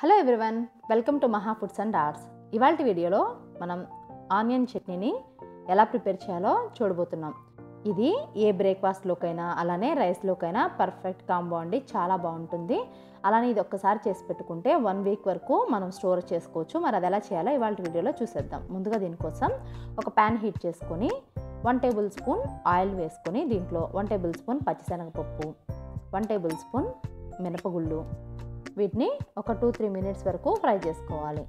Hello everyone, welcome to మహా foods and arts. ఇవాల్టి వీడియోలో మనం ఆనియన్ చట్నీని ఎలా ప్రిపేర్ చేయాలో చూడబోతున్నాం. ఇది ఏ బ్రేక్ఫాస్ట్లోకైనా అలానే రైస్లోకైనా పర్ఫెక్ట్ కాంబో అండి. చాలా బాగుంటుంది. అలానే ఇది ఒక్కసారి చేసి పెట్టుకుంటే 1 వీక్ వరకు మనం స్టోర్ చేసుకోవచ్చు. మరి అది ఎలా చేయాలో ఇవాల్టి వీడియోలో చూసేద్దాం. ముందుగా దీనికోసం ఒక ప్యాన్ హీట్ చేసుకొని 1 టేబుల్ స్పూన్ ఆయిల్ వేసుకొని దీంట్లో 1 టేబుల్ స్పూన్ పచ్చిశనగపప్పు, 1 టేబుల్ స్పూన్ మినపగుళ్ళు, వీటిని ఒక 2-3 మినిట్స్ వరకు ఫ్రై చేసుకోవాలి.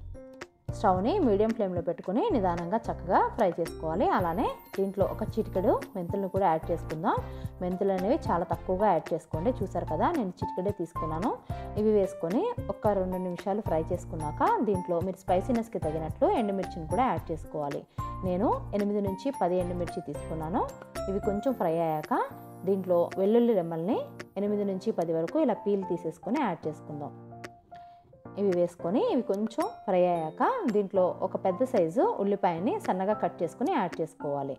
స్టవ్ని మీడియం ఫ్లేమ్లో పెట్టుకుని నిదానంగా చక్కగా ఫ్రై చేసుకోవాలి. అలానే దీంట్లో ఒక చిటికెడు మెంతులను కూడా యాడ్ చేసుకుందాం. మెంతులు అనేవి చాలా తక్కువగా యాడ్ చేసుకోండి. చూసారు కదా, నేను చిటికెడే తీసుకున్నాను. ఇవి వేసుకొని ఒక 2 నిమిషాలు ఫ్రై చేసుకున్నాక దీంట్లో మీరు స్పైసీనెస్కి తగినట్లు ఎండుమిర్చిని కూడా యాడ్ చేసుకోవాలి. నేను 8 నుంచి 10 ఎండుమిర్చి తీసుకున్నాను. ఇవి కొంచెం ఫ్రై అయ్యాక దీంట్లో వెల్లుల్లి రెమ్మల్ని 8 నుంచి 10 వరకు ఇలా పీల్ తీసేసుకొని యాడ్ చేసుకుందాం. ఇవి వేసుకొని ఇవి కొంచెం ఫ్రై అయ్యాక దీంట్లో ఒక పెద్ద సైజు ఉల్లిపాయని సన్నగా కట్ చేసుకుని యాడ్ చేసుకోవాలి.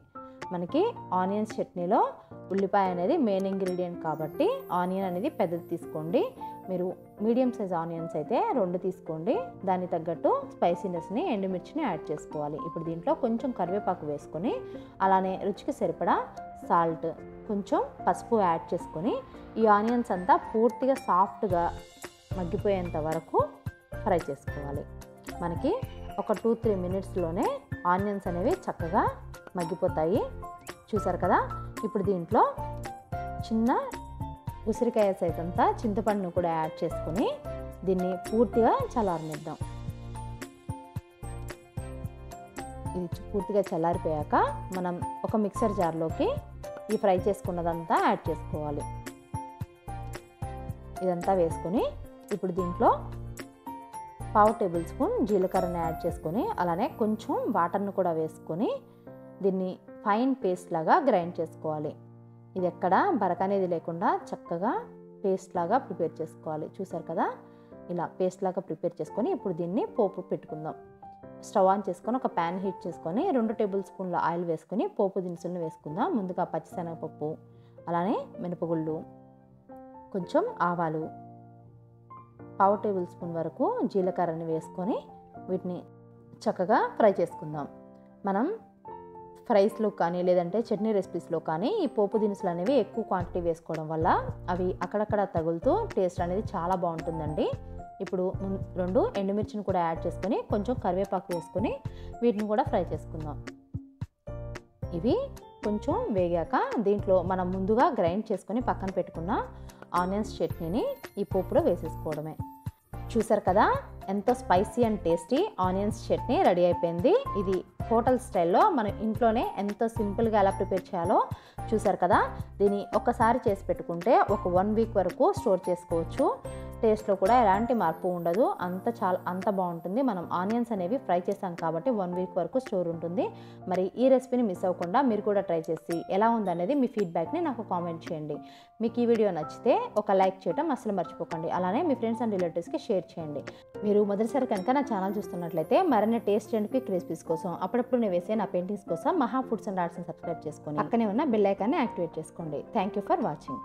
మనకి ఆనియన్స్ చట్నీలో ఉల్లిపాయ అనేది మెయిన్ ఇంగ్రీడియంట్ కాబట్టి ఆనియన్ అనేది పెద్దది తీసుకోండి. మీరు మీడియం సైజ్ ఆనియన్స్ అయితే 2 తీసుకోండి. దానికి తగ్గట్టు స్పైసీనెస్ని ఎండుమిర్చిని యాడ్ చేసుకోవాలి. ఇప్పుడు దీంట్లో కొంచెం కరివేపాకు వేసుకొని అలానే రుచికి సరిపడా సాల్ట్, కొంచెం పసుపు యాడ్ చేసుకొని ఈ ఆనియన్స్ అంతా పూర్తిగా సాఫ్ట్గా మగ్గిపోయేంత వరకు ఫ్రై చేసుకోవాలి. మనకి ఒక 2-3 మినిట్స్లోనే ఆనియన్స్ అనేవి చక్కగా మగ్గిపోతాయి. చూసారు కదా, ఇప్పుడు దీంట్లో చిన్న ఉసిరికాయ సైజ్ అంతా చింతపండును కూడా యాడ్ చేసుకొని దీన్ని పూర్తిగా చల్లారనిద్దాం. ఇది పూర్తిగా చల్లారిపోయాక మనం ఒక మిక్సర్ జార్లోకి ఈ ఫ్రై చేసుకున్నదంతా యాడ్ చేసుకోవాలి. ఇదంతా వేసుకొని ఇప్పుడు దీంట్లో 1/2 టేబుల్ స్పూన్ జీలకర్రని యాడ్ చేసుకొని అలానే కొంచెం వాటర్ను కూడా వేసుకొని దీన్ని ఫైన్ పేస్ట్ లాగా గ్రైండ్ చేసుకోవాలి. ఇది ఎక్కడ బరక అనేది లేకుండా చక్కగా పేస్ట్ లాగా ప్రిపేర్ చేసుకోవాలి. చూసారు కదా, ఇలా పేస్ట్ లాగా ప్రిపేర్ చేసుకొని ఇప్పుడు దీన్ని పోపు పెట్టుకుందాం. స్టవ్ ఆన్ చేసుకొని ఒక ప్యాన్ హీట్ చేసుకొని 2 టేబుల్ స్పూన్ల ఆయిల్ వేసుకొని పోపు దినుసులను వేసుకుందాం. ముందుగా పచ్చిశనగపప్పు, అలానే మినపగుళ్ళు, కొంచెం ఆవాలు, 1/2 టేబుల్ స్పూన్ వరకు జీలకర్రని వేసుకొని వీటిని చక్కగా ఫ్రై చేసుకుందాం. మనం ఫ్రైస్లో కానీ లేదంటే చట్నీ రెసిపీస్లో కానీ ఈ పోపు దినుసులు అనేవి ఎక్కువ క్వాంటిటీ వేసుకోవడం వల్ల అవి అక్కడక్కడ తగులుతూ టేస్ట్ అనేది చాలా బాగుంటుందండి. ఇప్పుడు 2 ఎండుమిర్చిని కూడా యాడ్ చేసుకొని కొంచెం కరివేపాకు వేసుకొని వీటిని కూడా ఫ్రై చేసుకుందాం. ఇవి కొంచెం వేగాక దీంట్లో మనం ముందుగా గ్రైండ్ చేసుకొని పక్కన పెట్టుకున్న ఆనియన్స్ చట్నీని ఈ పోపులో వేసేసుకోవడమే. చూసారు కదా, ఎంతో spicy and tasty onions chutney ready అయిపోయింది. ఇది హోటల్ స్టైల్లో మనం ఇంట్లోనే ఎంతో సింపుల్గా ఎలా ప్రిపేర్ చేయాలో చూసారు కదా. దీన్ని ఒక్కసారి చేసి పెట్టుకుంటే ఒక 1 వీక్ వరకు స్టోర్ చేసుకోవచ్చు. టేస్ట్లో కూడా ఎలాంటి మార్పు ఉండదు. అంత బాగుంటుంది. మనం ఆనియన్స్ అనేవి ఫ్రై చేసాం కాబట్టి 1 వీక్ వరకు స్టోర్ ఉంటుంది. మరి ఈ రెసిపీని మిస్ అవ్వకుండా మీరు కూడా ట్రై చేసి ఎలా ఉందనేది మీ ఫీడ్బ్యాక్ని నాకు కామెంట్ చేయండి. మీకు ఈ వీడియో నచ్చితే ఒక లైక్ చేయడం అసలు మర్చిపోకండి. అలానే మీ ఫ్రెండ్స్ అండ్ రిలేటివ్స్కి షేర్ చేయండి. మీరు మొదటిసారి కనుక నా ఛానల్ చూస్తున్నట్లయితే మరిన్ని టేస్ట్ అండ్ క్విక్ రెసిపీస్ కోసం అప్పుడప్పుడు నేను వేసే నా పెయింటింగ్స్ కోసం మహా ఫుడ్స్ అండ్ ఆర్ట్స్ని సబ్స్క్రైబ్ చేసుకొని పక్కనే ఉన్న బెల్ ఐకాన్ని యాక్టివేట్ చేసుకోండి. Thank you for watching.